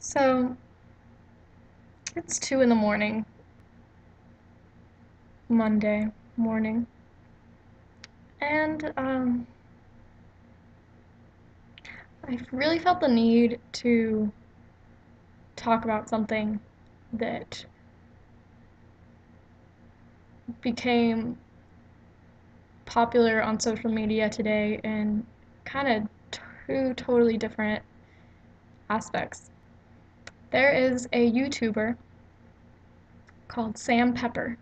So it's 2 in the morning, Monday morning, and I really felt the need to talk about something that became popular on social media today in kind of two totally different aspects. There is a YouTuber called Sam Pepper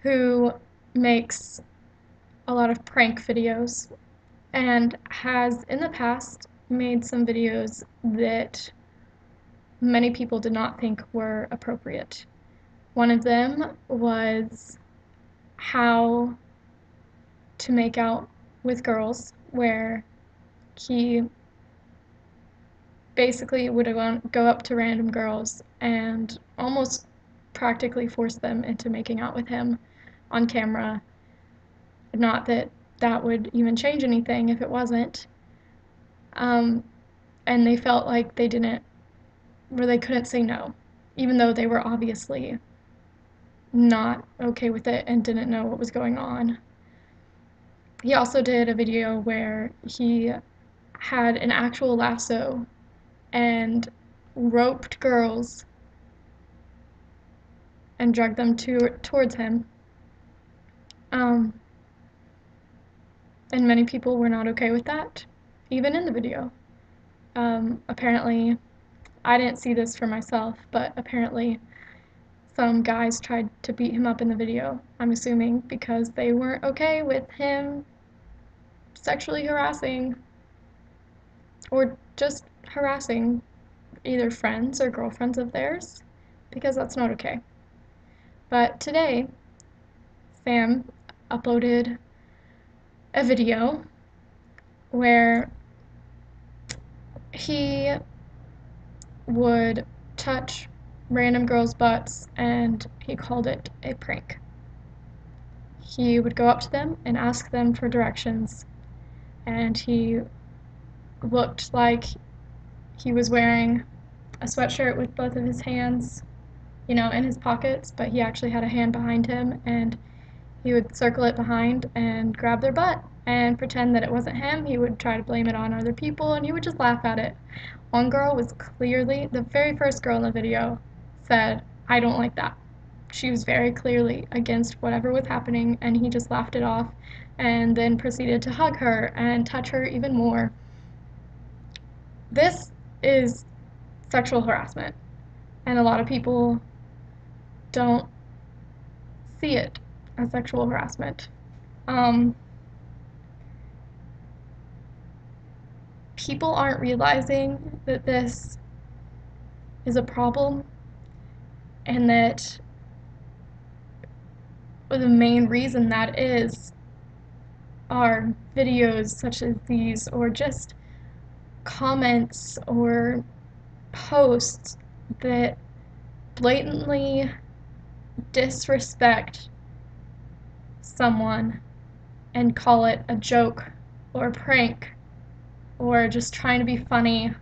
who makes a lot of prank videos and has in the past made some videos that many people did not think were appropriate. One of them was how to make out with girls, where he basically would go up to random girls and almost practically force them into making out with him on camera. Not that that would even change anything if it wasn't. And they felt like they couldn't say no, even though they were obviously not okay with it and didn't know what was going on. He also did a video where he had an actual lasso and roped girls and dragged them towards him. And many people were not okay with that, even in the video. Apparently, I didn't see this for myself, but apparently some guys tried to beat him up in the video, I'm assuming, because they weren't okay with him sexually harassing or just harassing either friends or girlfriends of theirs, because that's not okay. But today, Sam uploaded a video where he would touch random girls' butts and he called it a prank. He would go up to them and ask them for directions, and he looked like he was wearing a sweatshirt with both of his hands, in his pockets, but he actually had a hand behind him, and he would circle it behind and grab their butt and pretend that it wasn't him. He would try to blame it on other people, and he would just laugh at it. One girl was clearly, the very first girl in the video said, "I don't like that." She was very clearly against whatever was happening, and he just laughed it off and then proceeded to hug her and touch her even more. This is sexual harassment, and a lot of people don't see it as sexual harassment. People aren't realizing that this is a problem and that the main reason that is are videos such as these, or just comments or posts that blatantly disrespect someone and call it a joke or a prank or just trying to be funny.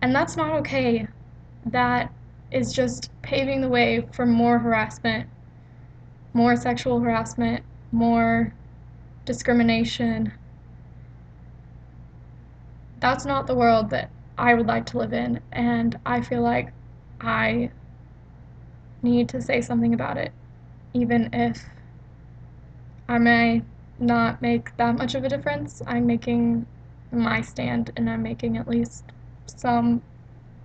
And that's not okay. That is just paving the way for more harassment, more sexual harassment, more discrimination. That's not the world that I would like to live in, and I feel like I need to say something about it, even if I may not make that much of a difference. I'm making my stand, and I'm making at least some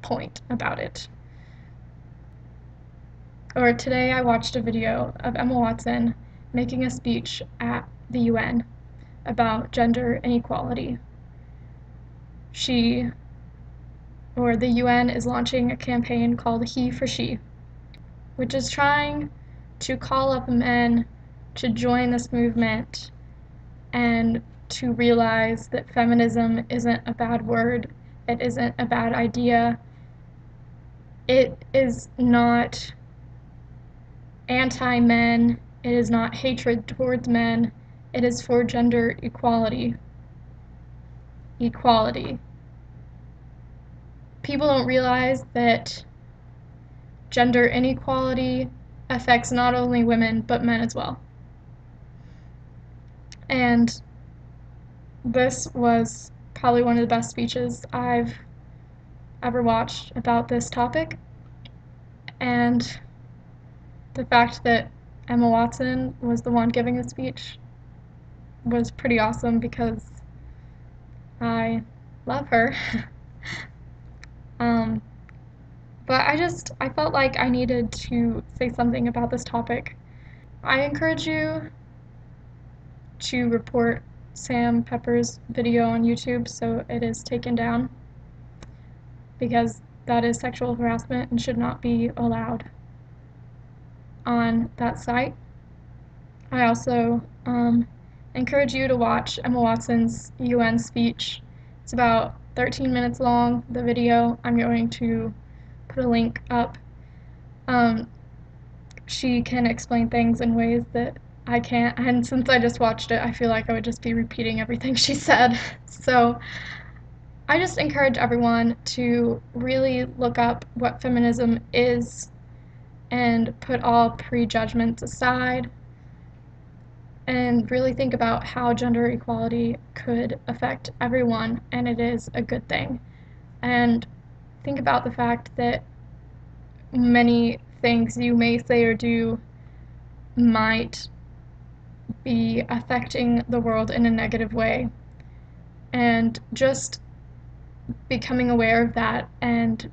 point about it. Or today I watched a video of Emma Watson making a speech at the UN about gender inequality. The UN is launching a campaign called He for She, which is trying to call up men to join this movement and to realize that feminism isn't a bad word, it isn't a bad idea, it is not anti-men, it is not hatred towards men, it is for gender equality. Equality. people don't realize that gender inequality affects not only women but men as well. And this was probably one of the best speeches I've ever watched about this topic. And the fact that Emma Watson was the one giving the speech was pretty awesome because I love her. um, but I felt like I needed to say something about this topic. I encourage you to report Sam Pepper's video on YouTube so it is taken down because that is sexual harassment and should not be allowed on that site. I also encourage you to watch Emma Watson's UN speech. It's about 13 minutes long, the video. I'm going to put a link up. She can explain things in ways that I can't, and since I just watched it, I feel like I would just be repeating everything she said. So I just encourage everyone to really look up what feminism is and put all prejudgments aside and really think about how gender equality could affect everyone, and it is a good thing. And think about the fact that many things you may say or do might be affecting the world in a negative way. And just becoming aware of that and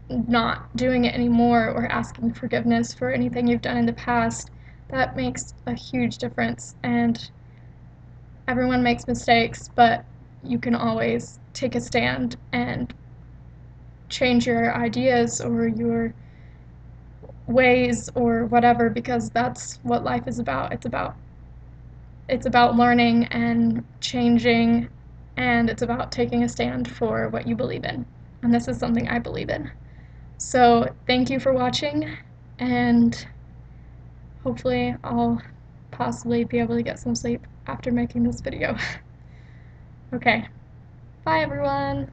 not doing it anymore or asking forgiveness for anything you've done in the past, that makes a huge difference. And everyone makes mistakes, but you can always take a stand and change your ideas or your ways or whatever, because that's what life is about. It's about learning and changing, and it's about taking a stand for what you believe in. And this is something I believe in. So thank you for watching, and hopefully I'll possibly be able to get some sleep after making this video. Okay, bye everyone!